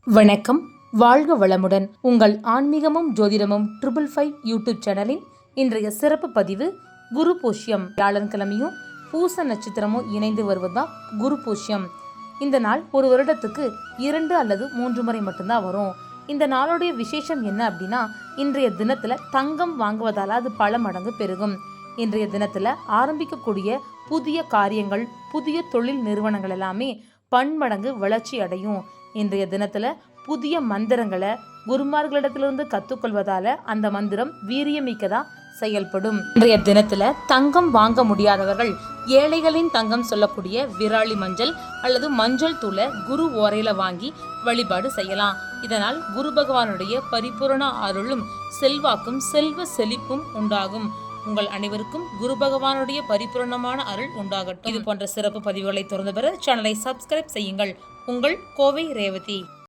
வணக்கம், வாழ்க வளமுடன். உங்கள் ஆன்மீகமும் ஜோதிடமும் 555 யூடியூப் சேனலின் இன்றைய சிறப்பு பதிவு குரு பூஷ்யம். வியாழன்கிழமையும் பூச நட்சத்திரமும் இணைந்து வருவதுதான் குரு பூஷ்யம். இந்த நாள் ஒரு வருடத்துக்கு 2 அல்லது 3 முறை மட்டும்தான் வரும். இந்த நாளுடைய விசேஷம் என்ன அப்படின்னா, இன்றைய தினத்துல தங்கம் வாங்குவதால அது பல மடங்கு பெருகும். இன்றைய தினத்துல ஆரம்பிக்கக்கூடிய புதிய காரியங்கள், புதிய தொழில் நிறுவனங்கள் எல்லாமே பன்மடங்கு வளர்ச்சி அடையும். இன்றைய தினத்துல புதிய மந்திரங்களை குருமார்களிடத்திலிருந்து கற்றுக்கொள்வதால அந்த மந்திரம் வீரியமிக்கதா செயல்படும். இன்றைய தினத்துல தங்கம் வாங்க முடியாதவர்கள் ஏழைகளின் தங்கம் சொல்லக்கூடிய விராலி மஞ்சள் அல்லது மஞ்சள் தூளை குரு ஓரையில வாங்கி வழிபாடு செய்யலாம். இதனால் குரு பகவானுடைய பரிபூரண அருளும் செல்வாக்கும் செல்வ செழிப்பும் உண்டாகும். உங்கள் அனைவருக்கும் குரு பகவானுடைய பரிபூரணமான அருள் உண்டாகட்டும். இது போன்ற சிறப்பு பதிவுகளை தொடர்ந்து பெற சேனலை சப்ஸ்கிரைப் செய்யுங்கள். உங்கள் கோவை ரேவதி.